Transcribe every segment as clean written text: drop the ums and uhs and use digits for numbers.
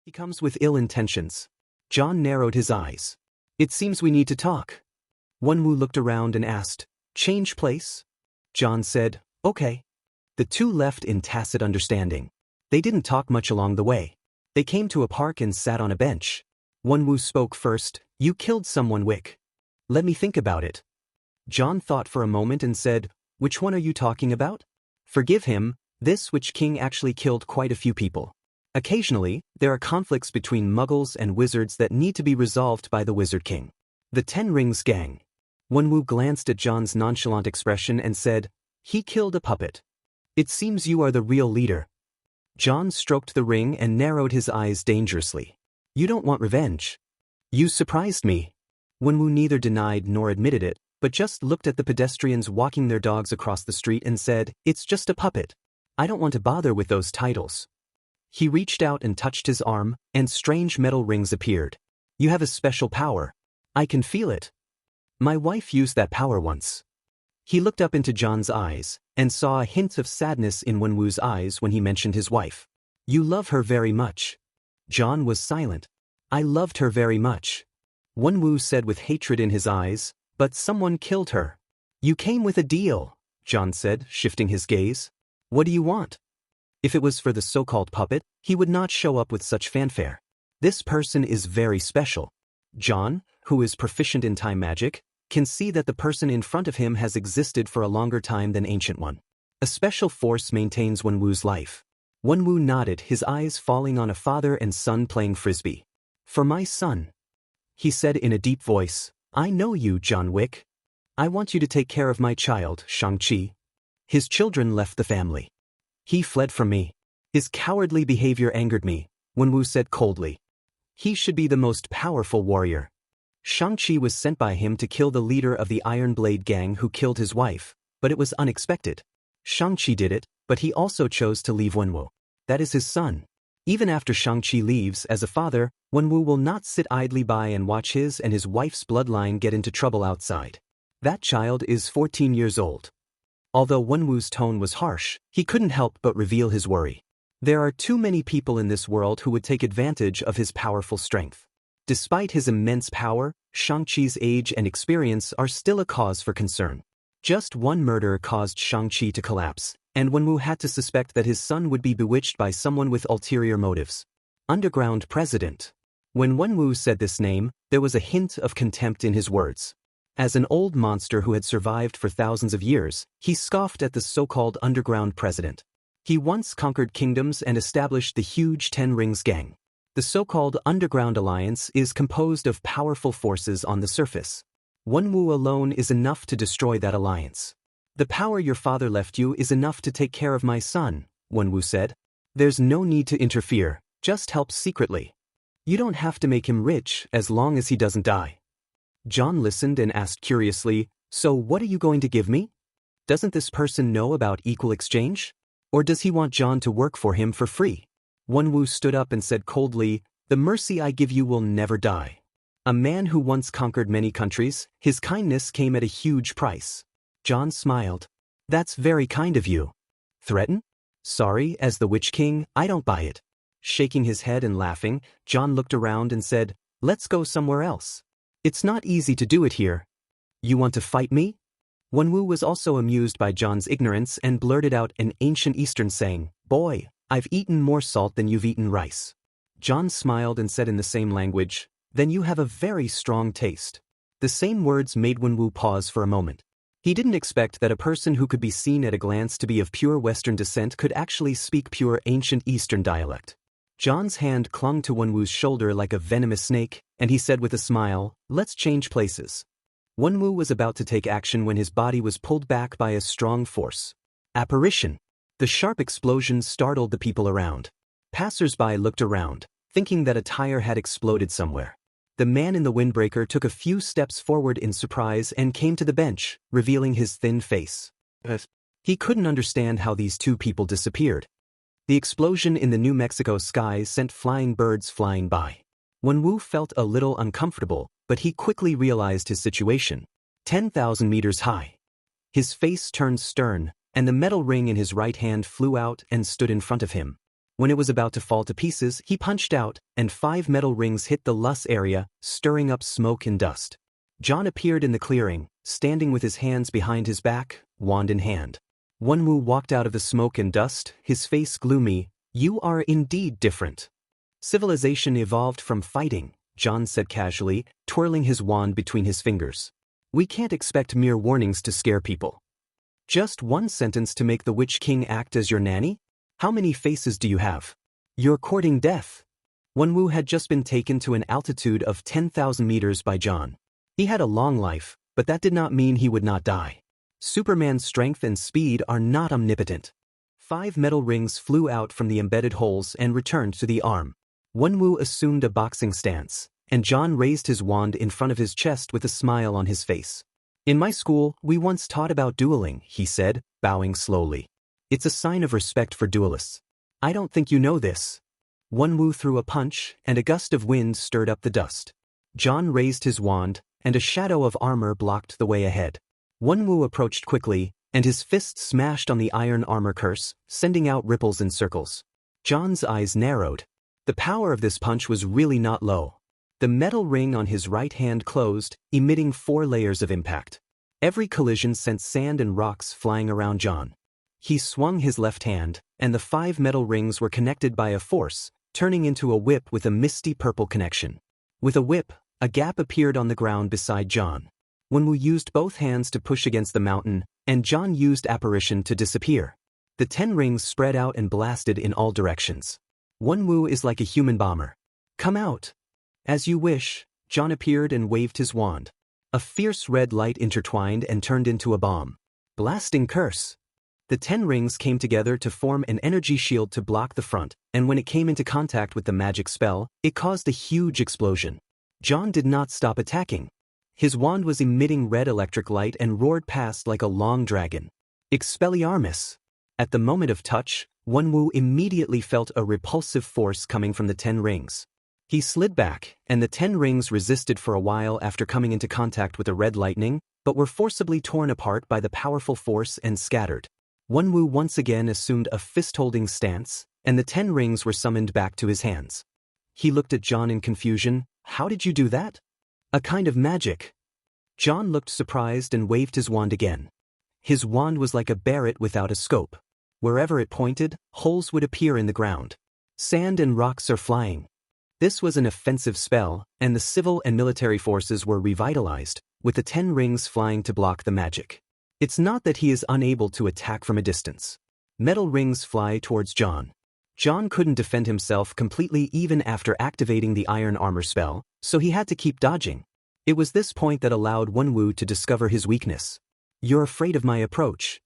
He comes with ill intentions. John narrowed his eyes. It seems we need to talk. Wenwu looked around and asked, change place? John said, okay. The two left in tacit understanding. They didn't talk much along the way. They came to a park and sat on a bench. Wenwu spoke first, you killed someone, Wick. Let me think about it. John thought for a moment and said, which one are you talking about? Forgive him, this Witch King actually killed quite a few people. Occasionally, there are conflicts between muggles and wizards that need to be resolved by the Wizard King. The Ten Rings Gang. Wenwu glanced at John's nonchalant expression and said, he killed a puppet. It seems you are the real leader. John stroked the ring and narrowed his eyes dangerously. You don't want revenge. You surprised me. Wenwu neither denied nor admitted it, but just looked at the pedestrians walking their dogs across the street and said, it's just a puppet. I don't want to bother with those titles. He reached out and touched his arm, and strange metal rings appeared. You have a special power. I can feel it. My wife used that power once. He looked up into John's eyes, and saw a hint of sadness in Wenwu's eyes when he mentioned his wife. You love her very much. John was silent. I loved her very much. Wenwu said with hatred in his eyes, but someone killed her. You came with a deal, John said, shifting his gaze. What do you want? If it was for the so-called puppet, he would not show up with such fanfare. This person is very special. John, who is proficient in time magic, can see that the person in front of him has existed for a longer time than Ancient One. A special force maintains Wenwu's life. Wenwu nodded, his eyes falling on a father and son playing frisbee. For my son, he said in a deep voice, I know you, John Wick. I want you to take care of my child, Shang-Chi. His children left the family. He fled from me. His cowardly behavior angered me, Wenwu said coldly. He should be the most powerful warrior. Shang-Chi was sent by him to kill the leader of the Iron Blade gang who killed his wife, but it was unexpected. Shang-Chi did it, but he also chose to leave Wenwu. That is his son. Even after Shang-Chi leaves, as a father, Wenwu will not sit idly by and watch his and his wife's bloodline get into trouble outside. That child is 14 years old. Although Wenwu's tone was harsh, he couldn't help but reveal his worry. There are too many people in this world who would take advantage of his powerful strength. Despite his immense power, Shang-Chi's age and experience are still a cause for concern. Just one murder caused Shang-Chi to collapse, and Wenwu had to suspect that his son would be bewitched by someone with ulterior motives. Underground President. When Wenwu said this name, there was a hint of contempt in his words. As an old monster who had survived for thousands of years, he scoffed at the so-called Underground President. He once conquered kingdoms and established the huge Ten Rings Gang. The so-called Underground Alliance is composed of powerful forces on the surface. Wenwu alone is enough to destroy that alliance. The power your father left you is enough to take care of my son, Wenwu said. There's no need to interfere, just help secretly. You don't have to make him rich as long as he doesn't die. John listened and asked curiously, so what are you going to give me? Doesn't this person know about equal exchange? Or does he want John to work for him for free? Wenwu stood up and said coldly, the mercy I give you will never die. A man who once conquered many countries, his kindness came at a huge price. John smiled. That's very kind of you. Threaten? Sorry, as the Witch King, I don't buy it. Shaking his head and laughing, John looked around and said, let's go somewhere else. It's not easy to do it here. You want to fight me? Wenwu was also amused by John's ignorance and blurted out an ancient Eastern saying, boy, I've eaten more salt than you've eaten rice. John smiled and said in the same language, then you have a very strong taste. The same words made Wenwu pause for a moment. He didn't expect that a person who could be seen at a glance to be of pure Western descent could actually speak pure ancient Eastern dialect. John's hand clung to Wenwu's shoulder like a venomous snake, and he said with a smile, let's change places. Wenwu was about to take action when his body was pulled back by a strong force. Apparition. The sharp explosion startled the people around. Passers-by looked around, thinking that a tire had exploded somewhere. The man in the windbreaker took a few steps forward in surprise and came to the bench, revealing his thin face. He couldn't understand how these two people disappeared. The explosion in the New Mexico skies sent flying birds flying by. Wenwu felt a little uncomfortable, but he quickly realized his situation. 10,000 meters high. His face turned stern, and the metal ring in his right hand flew out and stood in front of him. When it was about to fall to pieces, he punched out, and 5 metal rings hit the loose area, stirring up smoke and dust. John appeared in the clearing, standing with his hands behind his back, wand in hand. Wunwoo walked out of the smoke and dust, his face gloomy. "You are indeed different." "Civilization evolved from fighting," John said casually, twirling his wand between his fingers. "We can't expect mere warnings to scare people." "Just one sentence to make the Witch King act as your nanny? How many faces do you have? You're courting death." Wunwoo had just been taken to an altitude of 10,000 meters by John. He had a long life, but that did not mean he would not die. Superman's strength and speed are not omnipotent. 5 metal rings flew out from the embedded holes and returned to the arm. Wunwoo assumed a boxing stance, and John raised his wand in front of his chest with a smile on his face. "In my school, we once taught about dueling," he said, bowing slowly. "It's a sign of respect for duelists. I don't think you know this." Wunwoo threw a punch, and a gust of wind stirred up the dust. John raised his wand, and a shadow of armor blocked the way ahead. Wunwoo approached quickly, and his fist smashed on the iron armor curse, sending out ripples and circles. John's eyes narrowed. The power of this punch was really not low. The metal ring on his right hand closed, emitting 4 layers of impact. Every collision sent sand and rocks flying around John. He swung his left hand, and the 5 metal rings were connected by a force, turning into a whip with a misty purple connection. With a whip, a gap appeared on the ground beside John. Wunwoo used both hands to push against the mountain, and John used apparition to disappear. The 10 rings spread out and blasted in all directions. Wunwoo is like a human bomber. "Come out." "As you wish." John appeared and waved his wand. A fierce red light intertwined and turned into a bomb. Blasting curse. The 10 rings came together to form an energy shield to block the front, and when it came into contact with the magic spell, it caused a huge explosion. John did not stop attacking. His wand was emitting red electric light and roared past like a long dragon. Expelliarmus! At the moment of touch, Wunwoo immediately felt a repulsive force coming from the 10 rings. He slid back, and the 10 rings resisted for a while after coming into contact with the red lightning, but were forcibly torn apart by the powerful force and scattered. Wunwoo once again assumed a fist-holding stance, and the 10 rings were summoned back to his hands. He looked at John in confusion. "How did you do that?" "A kind of magic." John looked surprised and waved his wand again. His wand was like a barret without a scope. Wherever it pointed, holes would appear in the ground. Sand and rocks are flying. This was an offensive spell, and the civil and military forces were revitalized, with the 10 rings flying to block the magic. It's not that he is unable to attack from a distance. Metal rings fly towards John. John couldn't defend himself completely even after activating the iron armor spell, so he had to keep dodging. It was this point that allowed Wunwoo to discover his weakness. "You're afraid of my approach."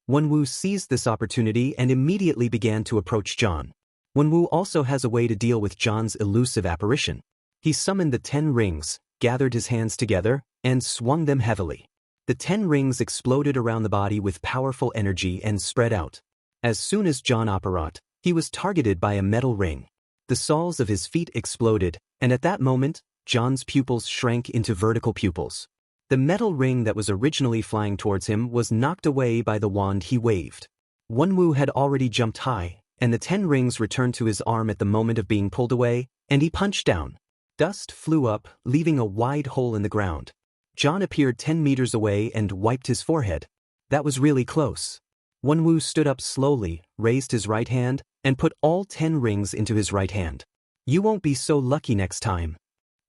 Wunwoo seized this opportunity and immediately began to approach John. Wunwoo also has a way to deal with John's elusive apparition. He summoned the 10 rings, gathered his hands together, and swung them heavily. The 10 rings exploded around the body with powerful energy and spread out. As soon as John apparat, he was targeted by a metal ring. The soles of his feet exploded, and at that moment, John's pupils shrank into vertical pupils. The metal ring that was originally flying towards him was knocked away by the wand he waved. Wunwoo had already jumped high, and the 10 rings returned to his arm at the moment of being pulled away, and he punched down. Dust flew up, leaving a wide hole in the ground. John appeared 10 meters away and wiped his forehead. That was really close. Wunwoo stood up slowly, raised his right hand, and put all 10 rings into his right hand. "You won't be so lucky next time.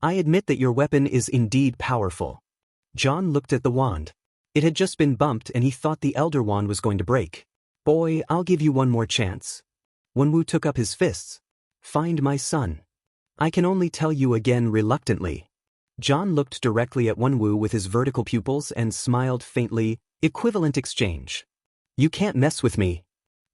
I admit that your weapon is indeed powerful." John looked at the wand. It had just been bumped and he thought the Elder Wand was going to break. "Boy, I'll give you one more chance." Wunwoo took up his fists. "Find my son." "I can only tell you again reluctantly." John looked directly at Wunwoo with his vertical pupils and smiled faintly. "Equivalent exchange. You can't mess with me."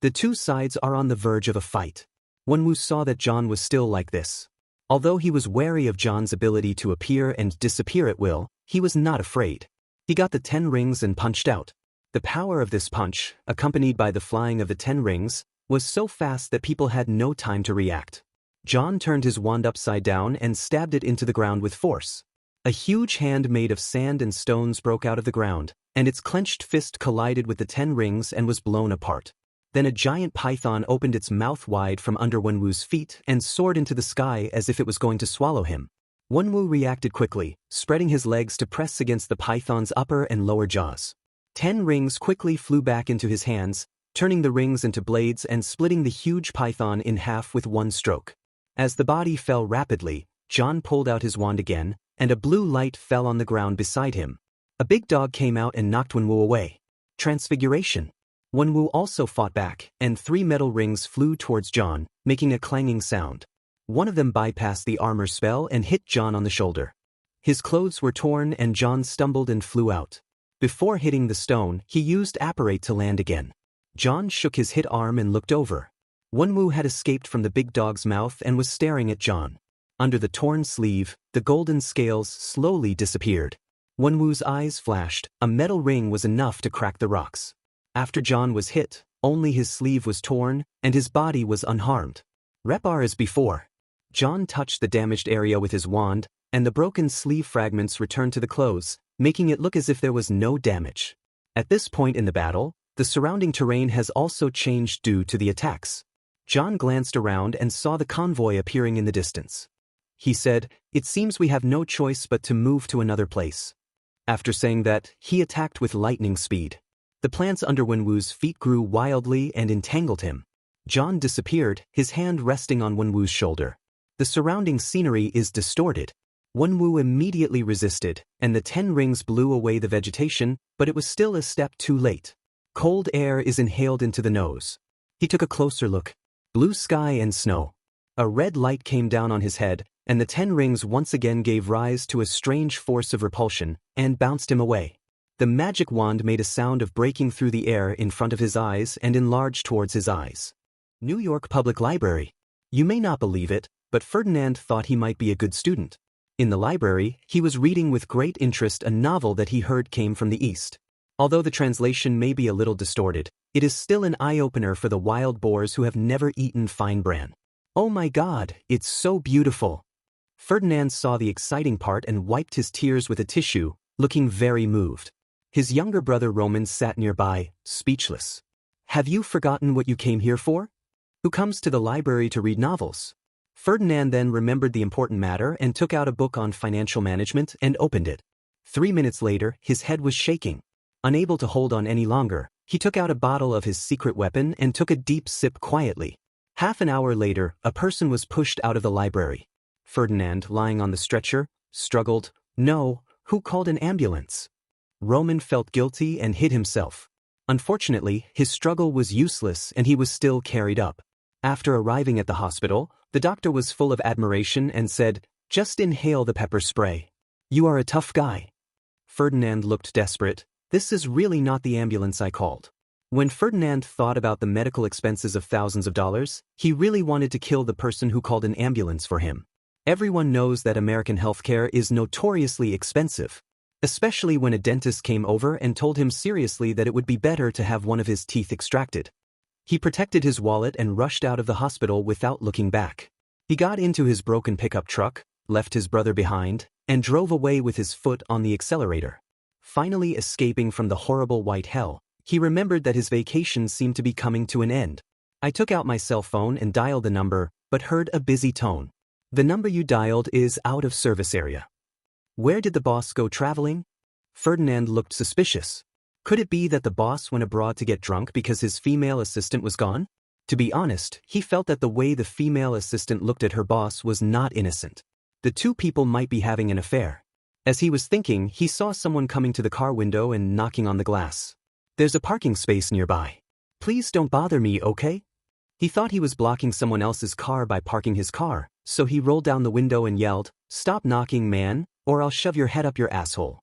The two sides are on the verge of a fight. Wunwoo saw that John was still like this. Although he was wary of John's ability to appear and disappear at will, he was not afraid. He got the 10 rings and punched out. The power of this punch, accompanied by the flying of the 10 rings, was so fast that people had no time to react. John turned his wand upside down and stabbed it into the ground with force. A huge hand made of sand and stones broke out of the ground, and its clenched fist collided with the 10 rings and was blown apart. Then a giant python opened its mouth wide from under Wenwu's feet and soared into the sky as if it was going to swallow him. Wenwu reacted quickly, spreading his legs to press against the python's upper and lower jaws. 10 rings quickly flew back into his hands, turning the rings into blades and splitting the huge python in half with one stroke. As the body fell rapidly, John pulled out his wand again, and a blue light fell on the ground beside him. A big dog came out and knocked Wenwu away. Transfiguration. Wenwu also fought back, and 3 metal rings flew towards John, making a clanging sound. One of them bypassed the armor spell and hit John on the shoulder. His clothes were torn and John stumbled and flew out. Before hitting the stone, he used apparate to land again. John shook his hit arm and looked over. Wenwu had escaped from the big dog's mouth and was staring at John. Under the torn sleeve, the golden scales slowly disappeared. Wenwu's eyes flashed. A metal ring was enough to crack the rocks. After John was hit, only his sleeve was torn, and his body was unharmed. Repar as before. John touched the damaged area with his wand, and the broken sleeve fragments returned to the clothes, making it look as if there was no damage. At this point in the battle, the surrounding terrain has also changed due to the attacks. John glanced around and saw the convoy appearing in the distance. He said, "It seems we have no choice but to move to another place." After saying that, he attacked with lightning speed. The plants under Wenwu's feet grew wildly and entangled him. John disappeared, his hand resting on Wenwu's shoulder. The surrounding scenery is distorted. Wenwu immediately resisted, and the 10 rings blew away the vegetation, but it was still a step too late. Cold air is inhaled into the nose. He took a closer look. Blue sky and snow. A red light came down on his head, and the 10 rings once again gave rise to a strange force of repulsion, and bounced him away. The magic wand made a sound of breaking through the air in front of his eyes and enlarged towards his eyes. New York Public Library. You may not believe it, but Ferdinand thought he might be a good student. In the library, he was reading with great interest a novel that he heard came from the East. Although the translation may be a little distorted, it is still an eye-opener for the wild boars who have never eaten fine bran. Oh my God, it's so beautiful. Ferdinand saw the exciting part and wiped his tears with a tissue, looking very moved. His younger brother Roman sat nearby, speechless. Have you forgotten what you came here for? Who comes to the library to read novels? Ferdinand then remembered the important matter and took out a book on financial management and opened it. 3 minutes later, his head was shaking. Unable to hold on any longer, he took out a bottle of his secret weapon and took a deep sip quietly. Half an hour later, a person was pushed out of the library. Ferdinand, lying on the stretcher, struggled. No, who called an ambulance? Roman felt guilty and hid himself. Unfortunately, his struggle was useless and he was still carried up. After arriving at the hospital, the doctor was full of admiration and said, "Just inhale the pepper spray. You are a tough guy." Ferdinand looked desperate. This is really not the ambulance I called. When Ferdinand thought about the medical expenses of thousands of dollars, he really wanted to kill the person who called an ambulance for him. Everyone knows that American healthcare is notoriously expensive, especially when a dentist came over and told him seriously that it would be better to have one of his teeth extracted. He protected his wallet and rushed out of the hospital without looking back. He got into his broken pickup truck, left his brother behind, and drove away with his foot on the accelerator. Finally escaping from the horrible white hell, he remembered that his vacation seemed to be coming to an end. I took out my cell phone and dialed the number, but heard a busy tone. The number you dialed is out of service area. Where did the boss go traveling? Ferdinand looked suspicious. Could it be that the boss went abroad to get drunk because his female assistant was gone? To be honest, he felt that the way the female assistant looked at her boss was not innocent. The two people might be having an affair. As he was thinking, he saw someone coming to the car window and knocking on the glass. There's a parking space nearby. Please don't bother me, okay? He thought he was blocking someone else's car by parking his car, so he rolled down the window and yelled, "Stop knocking, man, or I'll shove your head up your asshole."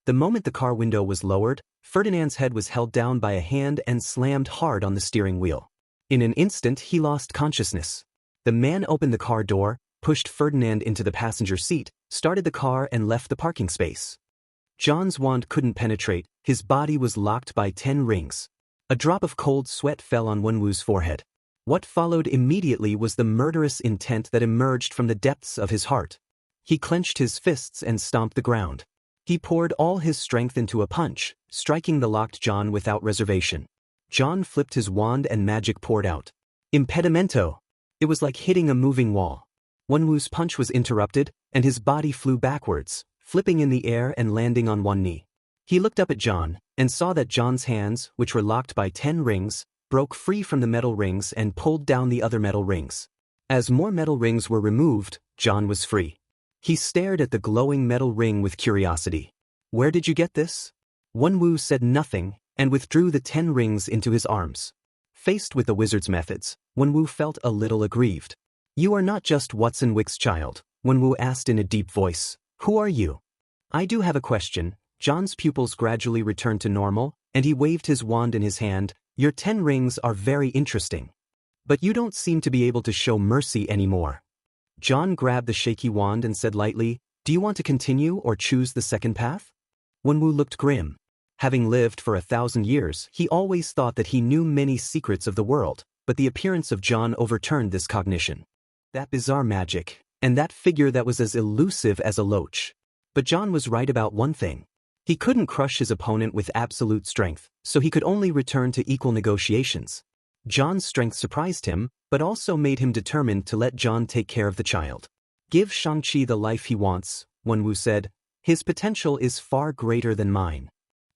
The moment the car window was lowered, Ferdinand's head was held down by a hand and slammed hard on the steering wheel. In an instant, he lost consciousness. The man opened the car door, pushed Ferdinand into the passenger seat, started the car and left the parking space. John's wand couldn't penetrate, his body was locked by 10 rings. A drop of cold sweat fell on Wenwu's forehead. What followed immediately was the murderous intent that emerged from the depths of his heart. He clenched his fists and stomped the ground. He poured all his strength into a punch, striking the locked jaw without reservation. John flipped his wand and magic poured out. Impedimento! It was like hitting a moving wall. Wenwu's punch was interrupted, and his body flew backwards, flipping in the air and landing on one knee. He looked up at John, and saw that John's hands, which were locked by 10 rings, broke free from the metal rings and pulled down the other metal rings. As more metal rings were removed, John was free. He stared at the glowing metal ring with curiosity. Where did you get this? Wenwu said nothing, and withdrew the 10 rings into his arms. Faced with the wizard's methods, Wenwu felt a little aggrieved. You are not just Wick's child, Wenwu asked in a deep voice. Who are you? I do have a question. John's pupils gradually returned to normal, and he waved his wand in his hand. Your 10 rings are very interesting. But you don't seem to be able to show mercy anymore. John grabbed the shaky wand and said lightly, Do you want to continue or choose the second path? Wenwu looked grim. Having lived for 1,000 years, he always thought that he knew many secrets of the world, but the appearance of John overturned this cognition. That bizarre magic, and that figure that was as elusive as a loach. But John was right about one thing. He couldn't crush his opponent with absolute strength, so he could only return to equal negotiations. John's strength surprised him, but also made him determined to let John take care of the child. Give Shang-Chi the life he wants, Wenwu said. His potential is far greater than mine.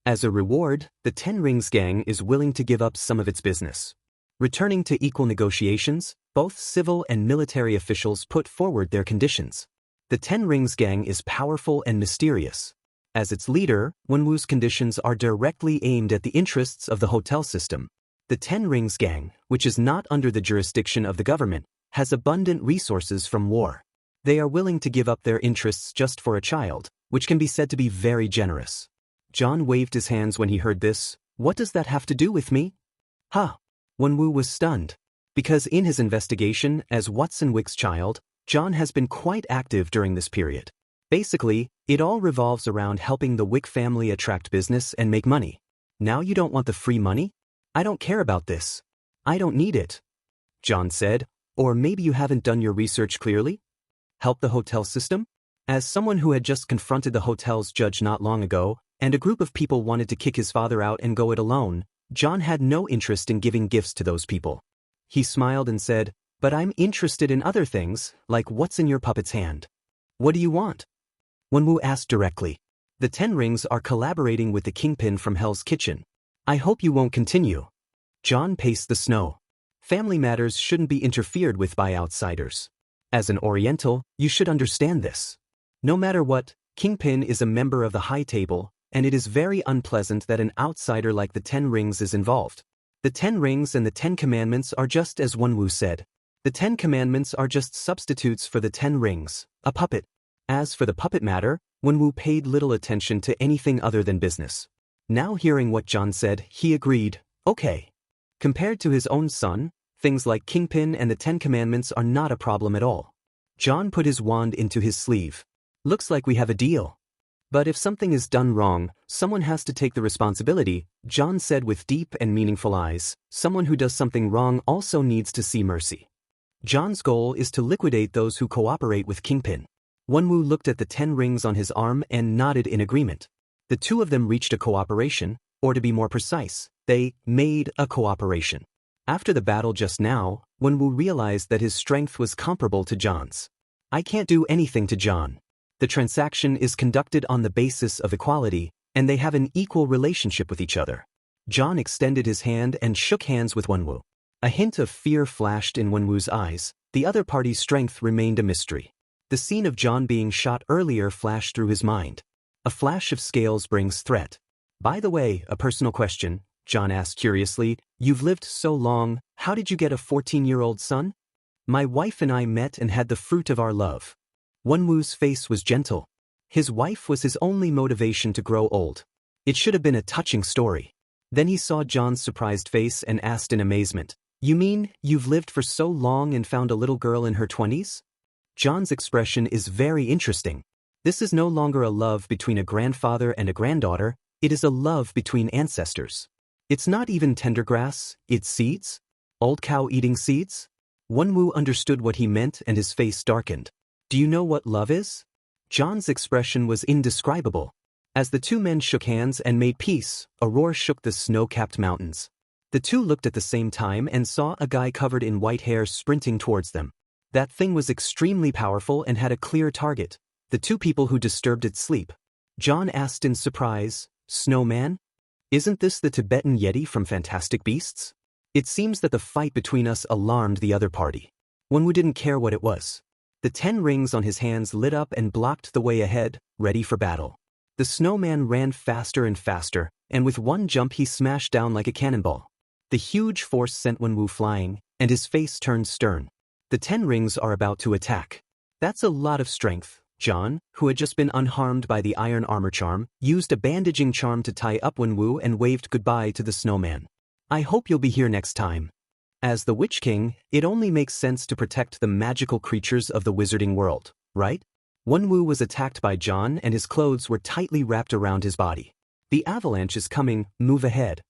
As a reward, the 10 Rings gang is willing to give up some of its business. Returning to equal negotiations, both civil and military officials put forward their conditions. The 10 Rings gang is powerful and mysterious. As its leader, Wenwu's conditions are directly aimed at the interests of the hotel system. The 10 Rings gang, which is not under the jurisdiction of the government, has abundant resources from war. They are willing to give up their interests just for a child, which can be said to be very generous. John waved his hands when he heard this. What does that have to do with me? Huh. Wenwu was stunned. Because in his investigation as Wick's child, John has been quite active during this period. Basically, it all revolves around helping the Wick family attract business and make money. Now you don't want the free money? I don't care about this. I don't need it. John said, or maybe you haven't done your research clearly? Help the hotel system? As someone who had just confronted the hotel's judge not long ago, and a group of people wanted to kick his father out and go it alone, John had no interest in giving gifts to those people. He smiled and said, But I'm interested in other things, like what's in your puppet's hand. What do you want? Wenwu asked directly. The 10 Rings are collaborating with the kingpin from Hell's Kitchen. I hope you won't continue. John paced the snow. Family matters shouldn't be interfered with by outsiders. As an Oriental, you should understand this. No matter what, Kingpin is a member of the High Table, and it is very unpleasant that an outsider like the 10 Rings is involved. The 10 Rings and the 10 Commandments are just as Wenwu said. The 10 Commandments are just substitutes for the 10 Rings, a puppet. As for the puppet matter, Wenwu paid little attention to anything other than business. Now hearing what John said, he agreed, okay. Compared to his own son, things like Kingpin and the 10 Commandments are not a problem at all. John put his wand into his sleeve. Looks like we have a deal. But if something is done wrong, someone has to take the responsibility, John said with deep and meaningful eyes. Someone who does something wrong also needs to see mercy. John's goal is to liquidate those who cooperate with Kingpin. Wenwu looked at the 10 rings on his arm and nodded in agreement. The two of them reached a cooperation, or to be more precise, they made a cooperation. After the battle just now, Wenwu realized that his strength was comparable to John's. I can't do anything to John. The transaction is conducted on the basis of equality, and they have an equal relationship with each other. John extended his hand and shook hands with Wenwu. A hint of fear flashed in Wenwu's eyes. The other party's strength remained a mystery. The scene of John being shot earlier flashed through his mind. A flash of scales brings threat. By the way, a personal question, John asked curiously. You've lived so long, how did you get a 14-year-old son? My wife and I met and had the fruit of our love. Wenwu's face was gentle. His wife was his only motivation to grow old. It should have been a touching story. Then he saw John's surprised face and asked in amazement, You mean, you've lived for so long and found a little girl in her 20s? John's expression is very interesting. This is no longer a love between a grandfather and a granddaughter, it is a love between ancestors. It's not even tender grass, it's seeds? Old cow eating seeds? Wenwu understood what he meant and his face darkened. Do you know what love is? John's expression was indescribable. As the two men shook hands and made peace, a roar shook the snow-capped mountains. The two looked at the same time and saw a guy covered in white hair sprinting towards them. That thing was extremely powerful and had a clear target: the two people who disturbed its sleep. John asked in surprise, "Snowman? Isn't this the Tibetan Yeti from Fantastic Beasts?" It seems that the fight between us alarmed the other party. Wenwu didn't care what it was. The 10 rings on his hands lit up and blocked the way ahead, ready for battle. The snowman ran faster and faster, and with one jump he smashed down like a cannonball. The huge force sent Wenwu flying, and his face turned stern. The 10 rings are about to attack. That's a lot of strength. John, who had just been unharmed by the iron armor charm, used a bandaging charm to tie up Wenwu and waved goodbye to the snowman. "I hope you'll be here next time." As the Witch King, it only makes sense to protect the magical creatures of the wizarding world, right? Wenwu was attacked by John and his clothes were tightly wrapped around his body. "The avalanche is coming, move ahead."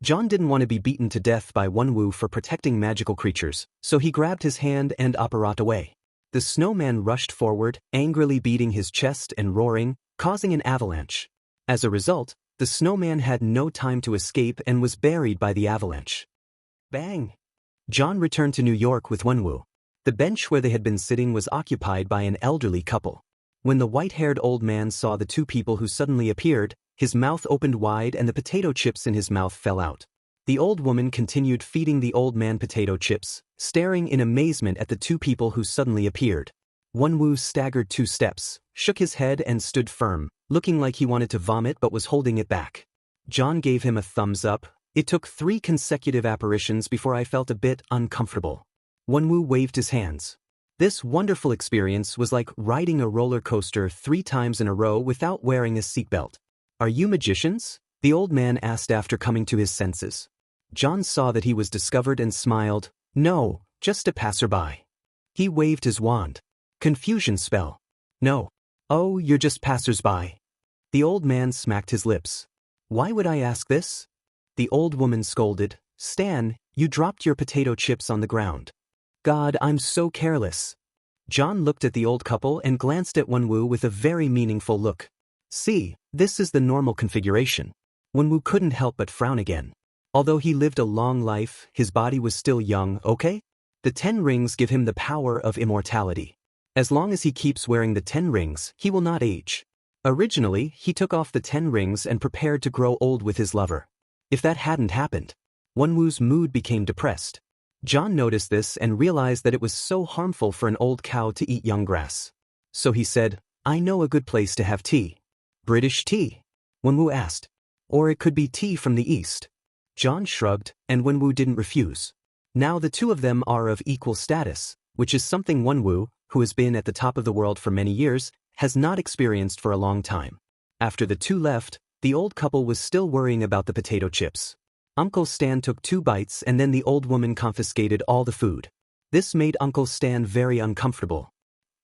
John didn't want to be beaten to death by Wenwu for protecting magical creatures, so he grabbed his hand and apparat away. The snowman rushed forward, angrily beating his chest and roaring, causing an avalanche. As a result, the snowman had no time to escape and was buried by the avalanche. Bang! John returned to New York with Wenwu. The bench where they had been sitting was occupied by an elderly couple. When the white-haired old man saw the two people who suddenly appeared, his mouth opened wide and the potato chips in his mouth fell out. The old woman continued feeding the old man potato chips, staring in amazement at the two people who suddenly appeared. Wenwu staggered 2 steps, shook his head and stood firm, looking like he wanted to vomit but was holding it back. John gave him a thumbs up. "It took 3 consecutive apparitions before I felt a bit uncomfortable." Wenwu waved his hands. This wonderful experience was like riding a roller coaster 3 times in a row without wearing a seatbelt. "Are you magicians?" the old man asked after coming to his senses. John saw that he was discovered and smiled. "No, just a passerby." He waved his wand. "Confusion spell." "No." "Oh, you're just passersby." The old man smacked his lips. "Why would I ask this?" The old woman scolded. "Stan, you dropped your potato chips on the ground." "God, I'm so careless." John looked at the old couple and glanced at Wenwu with a very meaningful look. "See, this is the normal configuration." Wenwu couldn't help but frown again. Although he lived a long life, his body was still young, okay? The 10 rings give him the power of immortality. As long as he keeps wearing the 10 rings, he will not age. Originally, he took off the 10 rings and prepared to grow old with his lover. If that hadn't happened, Wenwu's mood became depressed. John noticed this and realized that it was so harmful for an old cow to eat young grass. So he said, "I know a good place to have tea." "British tea?" Wenwu asked. "Or it could be tea from the East." John shrugged, and Wenwu didn't refuse. Now the two of them are of equal status, which is something Wenwu, who has been at the top of the world for many years, has not experienced for a long time. After the two left, the old couple was still worrying about the potato chips. Uncle Stan took 2 bites and then the old woman confiscated all the food. This made Uncle Stan very uncomfortable.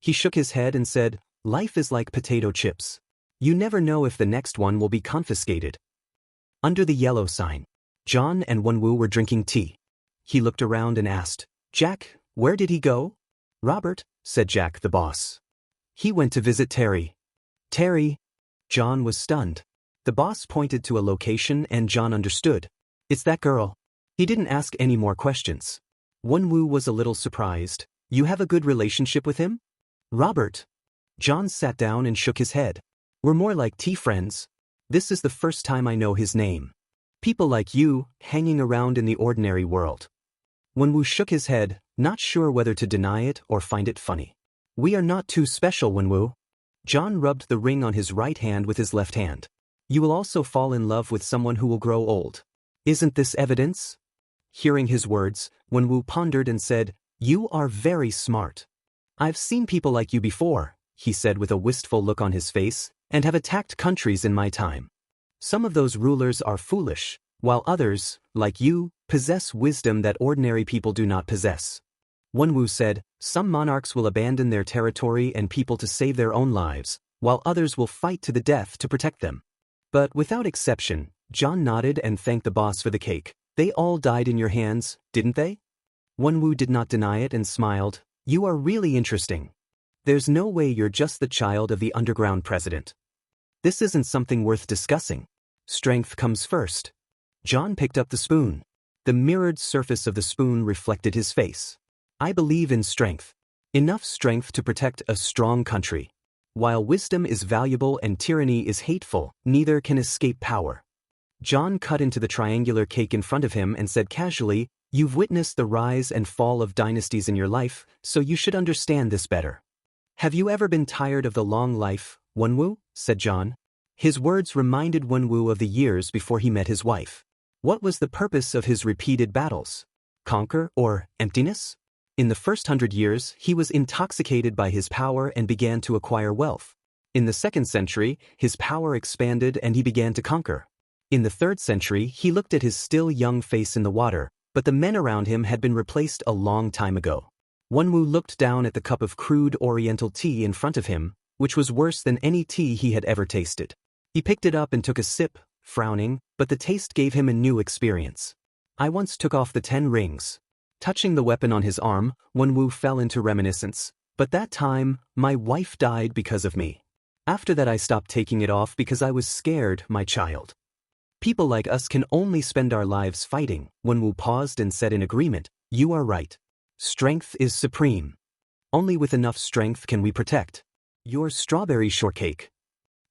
He shook his head and said, "Life is like potato chips. You never know if the next one will be confiscated." Under the yellow sign, John and Wenwu were drinking tea. He looked around and asked, "Jack, where did he go?" "Robert," said Jack the boss. "He went to visit Terry." "Terry?" John was stunned. The boss pointed to a location and John understood. "It's that girl." He didn't ask any more questions. Wenwu was a little surprised. "You have a good relationship with him?" "Robert." John sat down and shook his head. "We're more like tea friends. This is the first time I know his name. People like you, hanging around in the ordinary world." Wenwu shook his head, not sure whether to deny it or find it funny. "We are not too special, Wenwu." John rubbed the ring on his right hand with his left hand. "You will also fall in love with someone who will grow old. Isn't this evidence?" Hearing his words, Wenwu pondered and said, "You are very smart. I've seen people like you before," he said with a wistful look on his face, "and have attacked countries in my time. Some of those rulers are foolish, while others, like you, possess wisdom that ordinary people do not possess." Wenwu said, "Some monarchs will abandon their territory and people to save their own lives, while others will fight to the death to protect them." But without exception, John nodded and thanked the boss for the cake. "They all died in your hands, didn't they?" Wenwu did not deny it and smiled. "You are really interesting. There's no way you're just the child of the underground president. This isn't something worth discussing. Strength comes first." John picked up the spoon. The mirrored surface of the spoon reflected his face. I believe in strength. Enough strength to protect a strong country. While wisdom is valuable and tyranny is hateful, neither can escape power. John cut into the triangular cake in front of him and said casually, "You've witnessed the rise and fall of dynasties in your life, so you should understand this better. Have you ever been tired of the long life, Wenwu?" said John. His words reminded Wenwu of the years before he met his wife. What was the purpose of his repeated battles? Conquer or emptiness? In the first 100 years, he was intoxicated by his power and began to acquire wealth. In the 2nd century, his power expanded and he began to conquer. In the 3rd century, he looked at his still young face in the water, but the men around him had been replaced a long time ago. Wenwu looked down at the cup of crude oriental tea in front of him, which was worse than any tea he had ever tasted. He picked it up and took a sip, frowning, but the taste gave him a new experience. I once took off the 10 rings. Touching the weapon on his arm, Wenwu fell into reminiscence. But that time, my wife died because of me. After that I stopped taking it off because I was scared, my child. People like us can only spend our lives fighting. Wenwu paused and said in agreement, "You are right. Strength is supreme. Only with enough strength can we protect." "Your strawberry shortcake."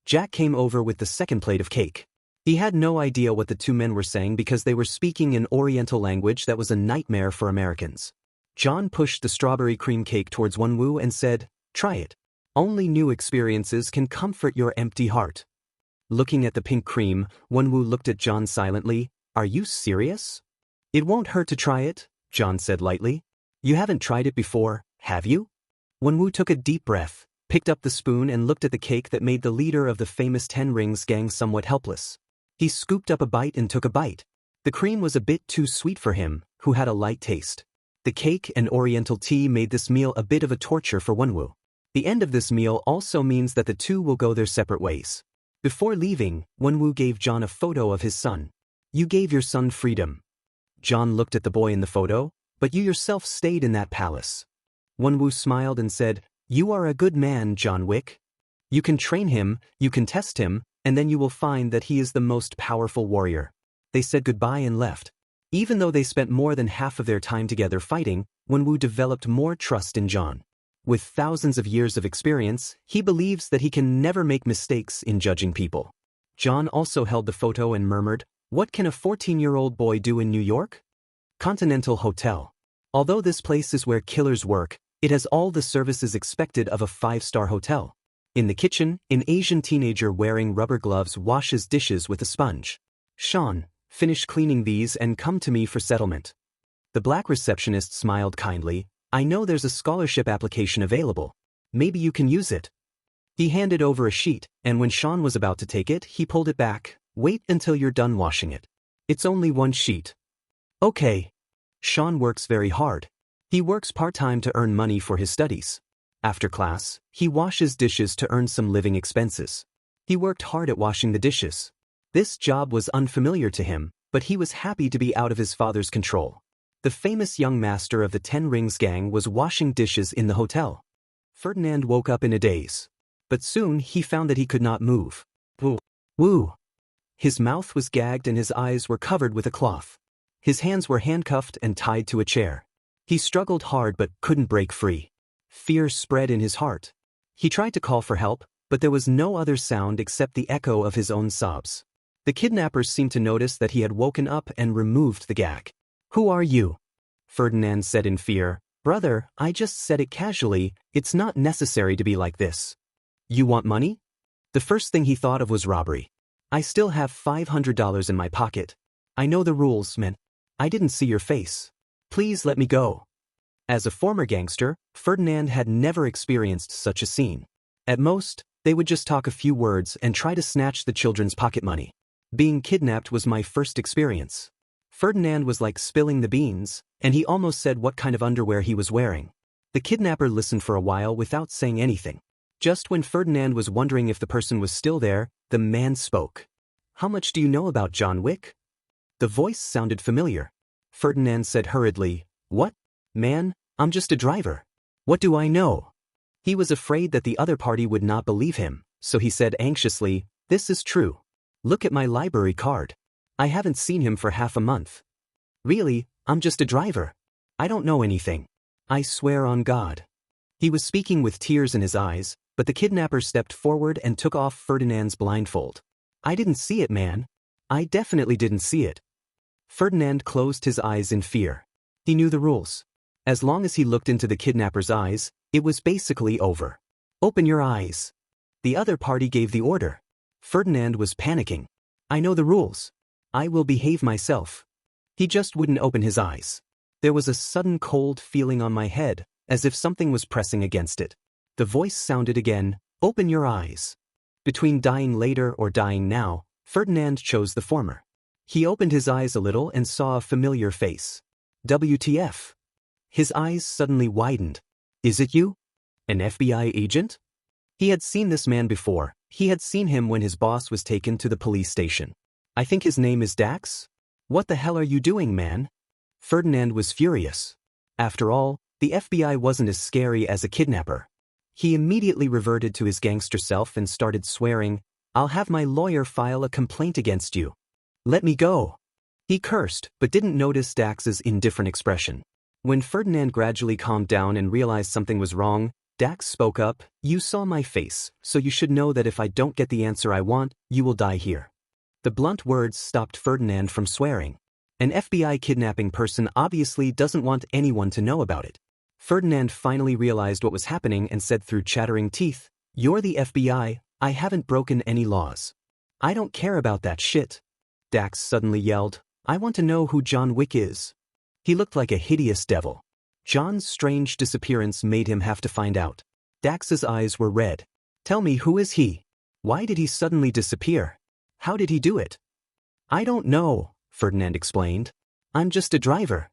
Jack came over with the 2nd plate of cake. He had no idea what the two men were saying because they were speaking an Oriental language that was a nightmare for Americans. John pushed the strawberry cream cake towards Wenwu and said, "Try it. Only new experiences can comfort your empty heart." Looking at the pink cream, Wenwu looked at John silently. "Are you serious?" "It won't hurt to try it," John said lightly. "You haven't tried it before, have you?" Wenwu took a deep breath, picked up the spoon and looked at the cake that made the leader of the famous 10 Rings gang somewhat helpless. He scooped up a bite and took a bite. The cream was a bit too sweet for him, who had a light taste. The cake and oriental tea made this meal a bit of a torture for Wenwu. The end of this meal also means that the two will go their separate ways. Before leaving, Wenwu gave John a photo of his son. "You gave your son freedom." John looked at the boy in the photo, "But you yourself stayed in that palace." Wenwu smiled and said, "You are a good man, John Wick. You can train him, you can test him, and then you will find that he is the most powerful warrior." They said goodbye and left. Even though they spent more than half of their time together fighting, Wenwu developed more trust in John. With thousands of years of experience, he believes that he can never make mistakes in judging people. John also held the photo and murmured, "What can a 14-year-old boy do in New York? Continental Hotel. Although this place is where killers work, it has all the services expected of a 5-star hotel. In the kitchen, an Asian teenager wearing rubber gloves washes dishes with a sponge. Sean, finish cleaning these and come to me for settlement." The black receptionist smiled kindly. "I know there's a scholarship application available. Maybe you can use it." He handed over a sheet, and when Sean was about to take it, he pulled it back. "Wait until you're done washing it. It's only 1 sheet." "Okay." Sean works very hard. He works part-time to earn money for his studies. After class, he washes dishes to earn some living expenses. He worked hard at washing the dishes. This job was unfamiliar to him, but he was happy to be out of his father's control. The famous young master of the 10 Rings gang was washing dishes in the hotel. Ferdinand woke up in a daze. But soon he found that he could not move. Woo! Woo! His mouth was gagged and his eyes were covered with a cloth. His hands were handcuffed and tied to a chair. He struggled hard but couldn't break free. Fear spread in his heart. He tried to call for help, but there was no other sound except the echo of his own sobs. The kidnappers seemed to notice that he had woken up and removed the gag. "Who are you?" Ferdinand said in fear. "Brother, I just said it casually, it's not necessary to be like this." "You want money?" The first thing he thought of was robbery. "I still have $500 in my pocket. I know the rules, man. I didn't see your face. Please let me go." As a former gangster, Ferdinand had never experienced such a scene. At most, they would just talk a few words and try to snatch the children's pocket money. Being kidnapped was my first experience. Ferdinand was like spilling the beans, and he almost said what kind of underwear he was wearing. The kidnapper listened for a while without saying anything. Just when Ferdinand was wondering if the person was still there, the man spoke. "How much do you know about John Wick?" The voice sounded familiar. Ferdinand said hurriedly, "What? Man, I'm just a driver. What do I know?" He was afraid that the other party would not believe him, so he said anxiously, "This is true. Look at my library card. I haven't seen him for half a month." Really, I'm just a driver. I don't know anything. I swear on God. He was speaking with tears in his eyes, but the kidnapper stepped forward and took off Ferdinand's blindfold. I didn't see it, man. I definitely didn't see it. Ferdinand closed his eyes in fear. He knew the rules. As long as he looked into the kidnapper's eyes, it was basically over. Open your eyes. The other party gave the order. Ferdinand was panicking. I know the rules. I will behave myself. He just wouldn't open his eyes. There was a sudden cold feeling on my head, as if something was pressing against it. The voice sounded again, open your eyes. Between dying later or dying now, Ferdinand chose the former. He opened his eyes a little and saw a familiar face. WTF? His eyes suddenly widened. Is it you? An FBI agent? He had seen this man before. He had seen him when his boss was taken to the police station. I think his name is Dax? What the hell are you doing, man? Ferdinand was furious. After all, the FBI wasn't as scary as a kidnapper. He immediately reverted to his gangster self and started swearing, I'll have my lawyer file a complaint against you. Let me go. He cursed, but didn't notice Dax's indifferent expression. When Ferdinand gradually calmed down and realized something was wrong, Dax spoke up, you saw my face, so you should know that if I don't get the answer I want, you will die here. The blunt words stopped Ferdinand from swearing. An FBI kidnapping person obviously doesn't want anyone to know about it. Ferdinand finally realized what was happening and said through chattering teeth, you're the FBI, I haven't broken any laws. I don't care about that shit. Dax suddenly yelled, I want to know who John Wick is. He looked like a hideous devil. John's strange disappearance made him have to find out. Dax's eyes were red. Tell me, who is he? Why did he suddenly disappear? How did he do it? I don't know, Ferdinand explained. I'm just a driver.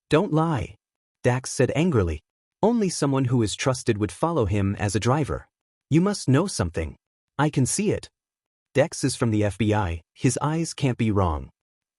Don't lie. Dax said angrily. Only someone who is trusted would follow him as a driver. You must know something. I can see it. Dax is from the FBI, his eyes can't be wrong.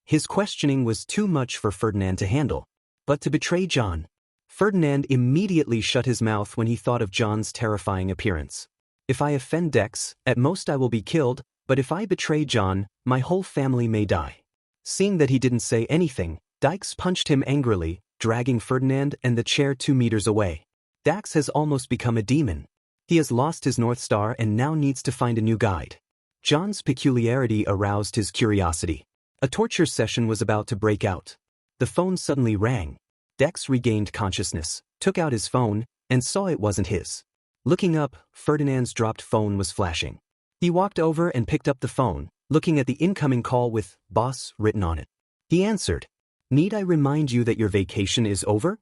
His questioning was too much for Ferdinand to handle. But to betray John. Ferdinand immediately shut his mouth when he thought of John's terrifying appearance. If I offend Dax, at most I will be killed, but if I betray John, my whole family may die. Seeing that he didn't say anything, Dax punched him angrily, dragging Ferdinand and the chair 2 meters away. Dax has almost become a demon. He has lost his North Star and now needs to find a new guide. John's peculiarity aroused his curiosity. A torture session was about to break out. The phone suddenly rang. Dax regained consciousness, took out his phone, and saw it wasn't his. Looking up, Ferdinand's dropped phone was flashing. He walked over and picked up the phone, looking at the incoming call with "Boss" written on it. He answered. Need I remind you that your vacation is over?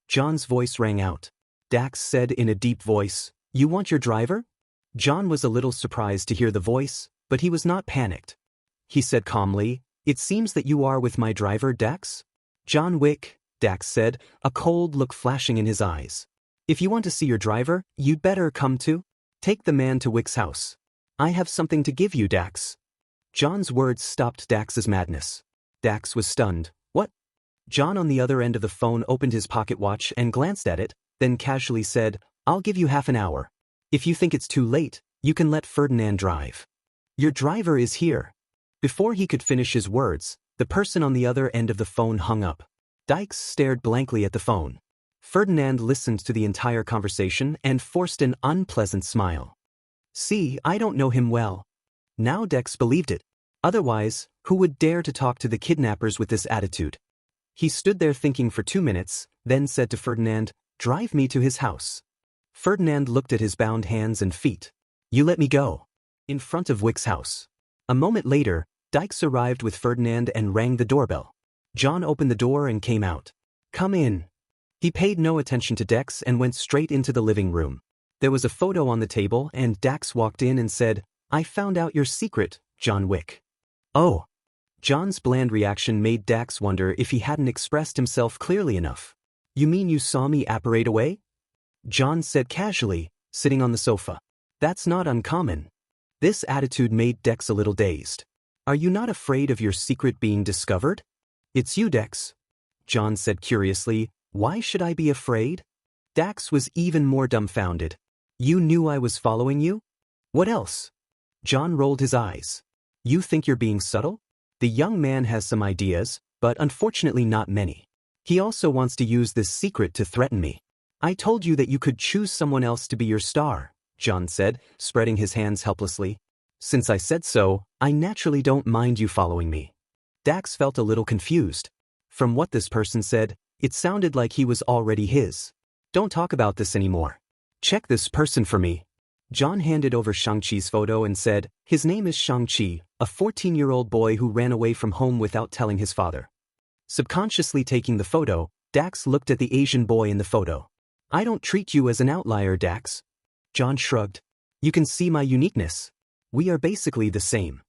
John's voice rang out. Dax said in a deep voice, You want your driver? John was a little surprised to hear the voice, but he was not panicked. He said calmly, It seems that you are with my driver, Dax? John Wick, Dax said, a cold look flashing in his eyes. If you want to see your driver, you'd better come to. Take the man to Wick's house. I have something to give you, Dax. John's words stopped Dax's madness. Dax was stunned. What? John on the other end of the phone opened his pocket watch and glanced at it, then casually said, I'll give you half an hour. If you think it's too late, you can let Ferdinand drive. Your driver is here. Before he could finish his words, the person on the other end of the phone hung up. Dax stared blankly at the phone. Ferdinand listened to the entire conversation and forced an unpleasant smile. See, I don't know him well. Now Dax believed it. Otherwise, who would dare to talk to the kidnappers with this attitude? He stood there thinking for 2 minutes, then said to Ferdinand, Drive me to his house. Ferdinand looked at his bound hands and feet. You let me go. In front of Wick's house. A moment later, Dax arrived with Ferdinand and rang the doorbell. John opened the door and came out. Come in. He paid no attention to Dax and went straight into the living room. There was a photo on the table and Dax walked in and said, I found out your secret, John Wick. Oh. John's bland reaction made Dax wonder if he hadn't expressed himself clearly enough. You mean you saw me apparate away? John said casually, sitting on the sofa. That's not uncommon. This attitude made Dax a little dazed. Are you not afraid of your secret being discovered? It's you, Dax. John said curiously, Why should I be afraid? Dax was even more dumbfounded. You knew I was following you? What else? John rolled his eyes. You think you're being subtle? The young man has some ideas, but unfortunately not many. He also wants to use this secret to threaten me. I told you that you could choose someone else to be your star, John said, spreading his hands helplessly. Since I said so, I naturally don't mind you following me. Dax felt a little confused. From what this person said, it sounded like he was already his. Don't talk about this anymore. Check this person for me. John handed over Shang-Chi's photo and said, his name is Shang-Chi, a 14-year-old boy who ran away from home without telling his father. Subconsciously taking the photo, Dax looked at the Asian boy in the photo. I don't treat you as an outlier, Dax. John shrugged. You can see my uniqueness. We are basically the same.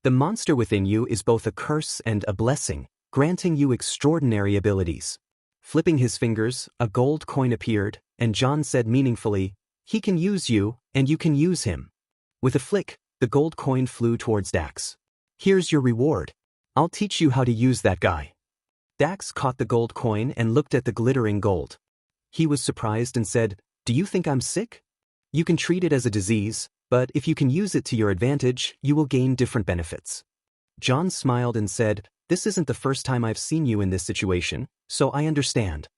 The monster within you is both a curse and a blessing, granting you extraordinary abilities. Flipping his fingers, a gold coin appeared, and John said meaningfully, he can use you, and you can use him. With a flick, the gold coin flew towards Dax. Here's your reward. I'll teach you how to use that guy. Dax caught the gold coin and looked at the glittering gold. He was surprised and said, do you think I'm sick? You can treat it as a disease, but if you can use it to your advantage, you will gain different benefits. John smiled and said, this isn't the first time I've seen you in this situation, so I understand.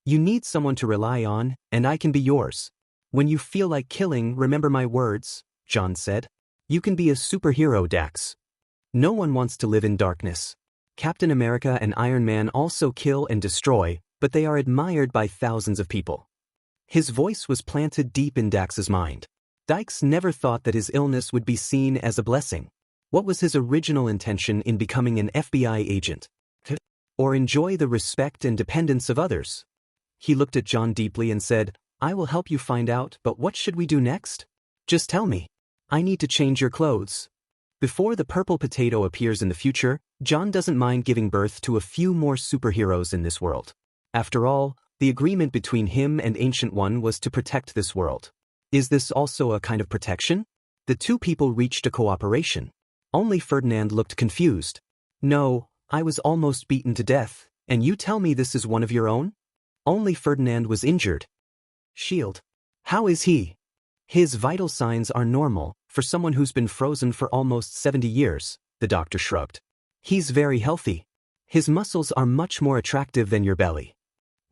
You need someone to rely on, and I can be yours. When you feel like killing, remember my words, John said. You can be a superhero, Dax. No one wants to live in darkness. Captain America and Iron Man also kill and destroy, but they are admired by thousands of people. His voice was planted deep in Dax's mind. Dax never thought that his illness would be seen as a blessing. What was his original intention in becoming an FBI agent? Or enjoy the respect and dependence of others? He looked at John deeply and said, I will help you find out, but what should we do next? Just tell me. I need to change your clothes. Before the purple potato appears in the future, John doesn't mind giving birth to a few more superheroes in this world. After all, the agreement between him and Ancient One was to protect this world. Is this also a kind of protection? The two people reached a cooperation. Only Ferdinand looked confused. No, I was almost beaten to death, and you tell me this is one of your own? Only Ferdinand was injured. Shield. How is he? His vital signs are normal, for someone who's been frozen for almost 70 years, the doctor shrugged. He's very healthy. His muscles are much more attractive than your belly.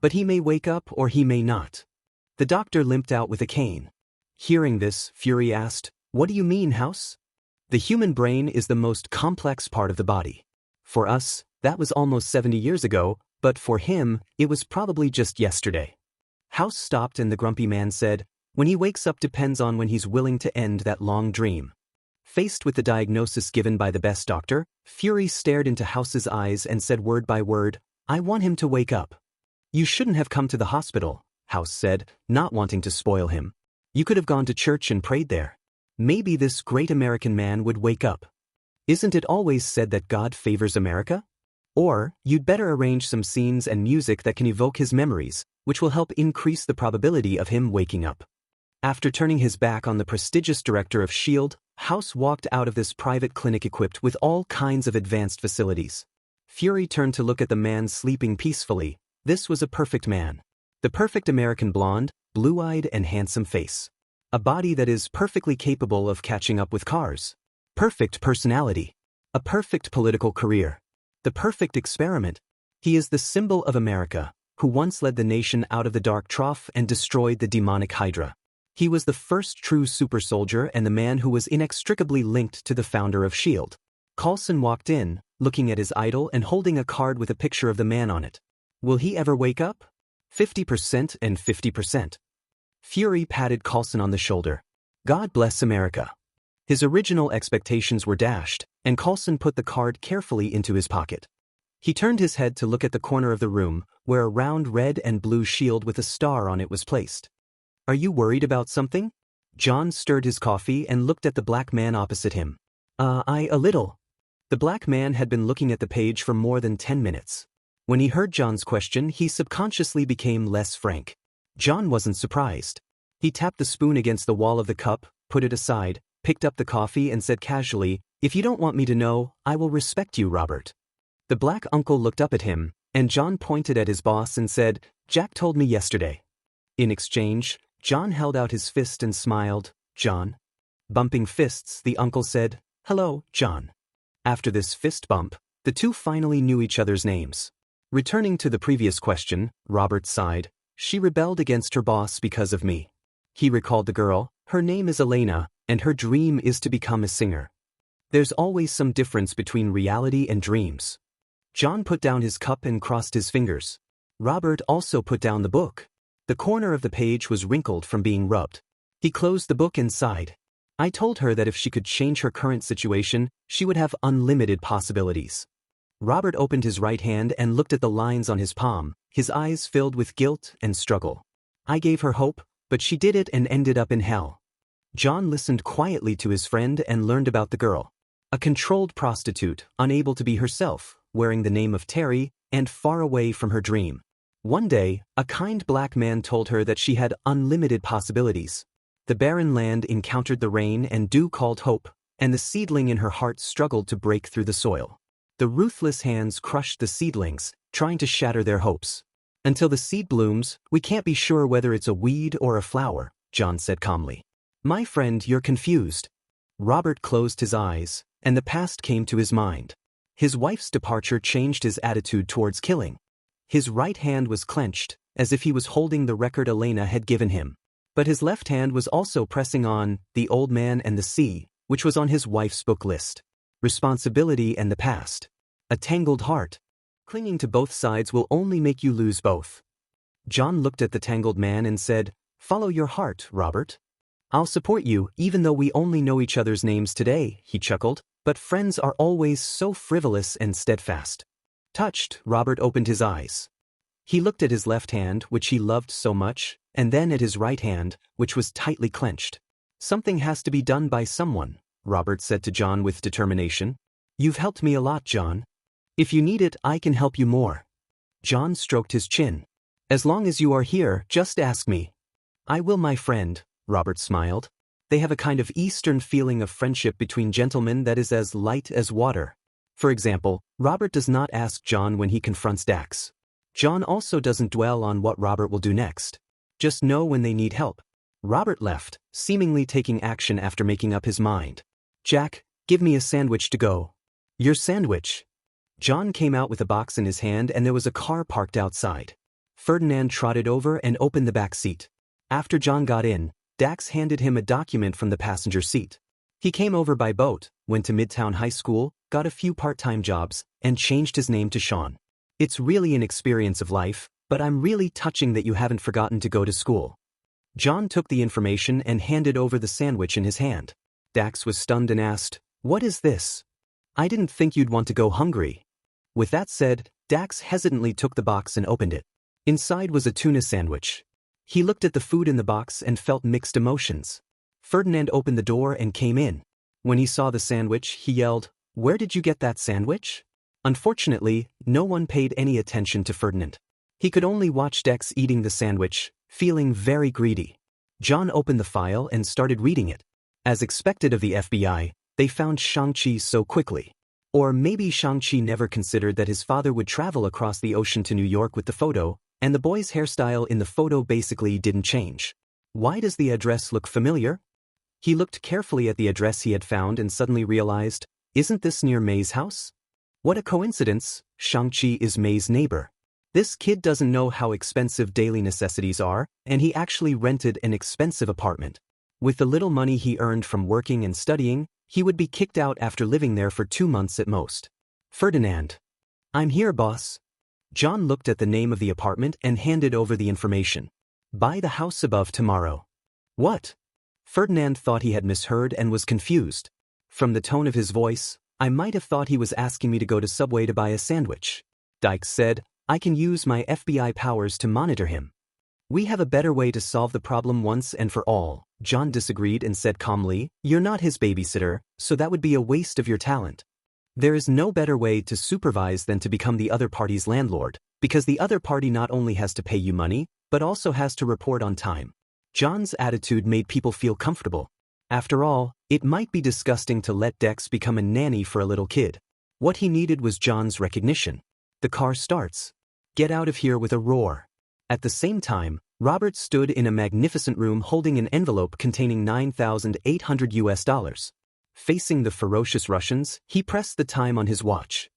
But he may wake up or he may not. The doctor limped out with a cane. Hearing this, Fury asked, what do you mean, House? The human brain is the most complex part of the body. For us, that was almost 70 years ago, but for him, it was probably just yesterday. House stopped and the grumpy man said, when he wakes up depends on when he's willing to end that long dream. Faced with the diagnosis given by the best doctor, Fury stared into House's eyes and said word by word, I want him to wake up. You shouldn't have come to the hospital, House said, not wanting to spoil him. You could have gone to church and prayed there. Maybe this great American man would wake up. Isn't it always said that God favors America? Or, you'd better arrange some scenes and music that can evoke his memories, which will help increase the probability of him waking up. After turning his back on the prestigious director of S.H.I.E.L.D., House walked out of this private clinic equipped with all kinds of advanced facilities. Fury turned to look at the man sleeping peacefully. This was a perfect man. The perfect American blonde, blue-eyed and handsome face. A body that is perfectly capable of catching up with cars. Perfect personality. A perfect political career. The perfect experiment. He is the symbol of America, who once led the nation out of the dark trough and destroyed the demonic Hydra. He was the first true super soldier and the man who was inextricably linked to the founder of S.H.I.E.L.D. Coulson walked in, looking at his idol and holding a card with a picture of the man on it. Will he ever wake up? 50% and 50%. Fury patted Coulson on the shoulder. God bless America. His original expectations were dashed, and Coulson put the card carefully into his pocket. He turned his head to look at the corner of the room, where a round red and blue shield with a star on it was placed. Are you worried about something? John stirred his coffee and looked at the black man opposite him. A little. The black man had been looking at the page for more than 10 minutes. When he heard John's question, he subconsciously became less frank. John wasn't surprised. He tapped the spoon against the wall of the cup, put it aside, picked up the coffee and said casually, if you don't want me to know, I will respect you, Robert. The black uncle looked up at him, and John pointed at his boss and said, Jack told me yesterday. In exchange, John held out his fist and smiled, John. Bumping fists, the uncle said, hello, John. After this fist bump, The two finally knew each other's names. Returning to the previous question, Robert sighed. She rebelled against her boss because of me. He recalled the girl. Her name is Elena, and her dream is to become a singer. There's always some difference between reality and dreams. John put down his cup and crossed his fingers. Robert also put down the book. The corner of the page was wrinkled from being rubbed. He closed the book and sighed. I told her that if she could change her current situation, she would have unlimited possibilities. Robert opened his right hand and looked at the lines on his palm, his eyes filled with guilt and struggle. I gave her hope, but she did it and ended up in hell. John listened quietly to his friend and learned about the girl. A controlled prostitute, unable to be herself, wearing the name of Terry, and far away from her dream. One day, a kind black man told her that she had unlimited possibilities. The barren land encountered the rain and dew called hope, and the seedling in her heart struggled to break through the soil. The ruthless hands crushed the seedlings, trying to shatter their hopes. Until the seed blooms, we can't be sure whether it's a weed or a flower, John said calmly. My friend, you're confused. Robert closed his eyes, and the past came to his mind. His wife's departure changed his attitude towards killing. His right hand was clenched, as if he was holding the record Elena had given him. But his left hand was also pressing on The Old Man and the Sea, which was on his wife's book list. Responsibility and the past. A tangled heart. Clinging to both sides will only make you lose both. John looked at the tangled man and said, Follow your heart, Robert. I'll support you, even though we only know each other's names today, he chuckled, but friends are always so frivolous and steadfast. Touched, Robert opened his eyes. He looked at his left hand, which he loved so much, and then at his right hand, which was tightly clenched. Something has to be done by someone, Robert said to John with determination. You've helped me a lot, John. If you need it, I can help you more. John stroked his chin. As long as you are here, just ask me. I will, my friend, Robert smiled. They have a kind of Eastern feeling of friendship between gentlemen that is as light as water. For example, Robert does not ask John when he confronts Dax. John also doesn't dwell on what Robert will do next. Just know when they need help. Robert left, seemingly taking action after making up his mind. Jack, give me a sandwich to go. Your sandwich? John came out with a box in his hand and there was a car parked outside. Ferdinand trotted over and opened the back seat. After John got in, Dax handed him a document from the passenger seat. He came over by boat, went to Midtown High School, got a few part-time jobs, and changed his name to Sean. It's really an experience of life, but I'm really touching that you haven't forgotten to go to school. John took the information and handed over the sandwich in his hand. Dax was stunned and asked, What is this? I didn't think you'd want to go hungry. With that said, Dax hesitantly took the box and opened it. Inside was a tuna sandwich. He looked at the food in the box and felt mixed emotions. Ferdinand opened the door and came in. When he saw the sandwich, he yelled, Where did you get that sandwich? Unfortunately, no one paid any attention to Ferdinand. He could only watch Dax eating the sandwich, feeling very greedy. John opened the file and started reading it. As expected of the FBI, they found Shang-Chi so quickly. Or maybe Shang-Chi never considered that his father would travel across the ocean to New York with the photo, and the boy's hairstyle in the photo basically didn't change. Why does the address look familiar? He looked carefully at the address he had found and suddenly realized, isn't this near May's house? What a coincidence, Shang-Chi is May's neighbor. This kid doesn't know how expensive daily necessities are, and he actually rented an expensive apartment. With the little money he earned from working and studying, he would be kicked out after living there for 2 months at most. Ferdinand. I'm here, boss. John looked at the name of the apartment and handed over the information. Buy the house above tomorrow. What? Ferdinand thought he had misheard and was confused. From the tone of his voice, I might have thought he was asking me to go to Subway to buy a sandwich. Dykes said, I can use my FBI powers to monitor him. We have a better way to solve the problem once and for all. John disagreed and said calmly, You're not his babysitter, so that would be a waste of your talent. There is no better way to supervise than to become the other party's landlord, because the other party not only has to pay you money, but also has to report on time. John's attitude made people feel comfortable. After all, it might be disgusting to let Dex become a nanny for a little kid. What he needed was John's recognition. The car starts. Get out of here with a roar. At the same time, Robert stood in a magnificent room holding an envelope containing $9,800 US. Facing the ferocious Russians, he pressed the time on his watch.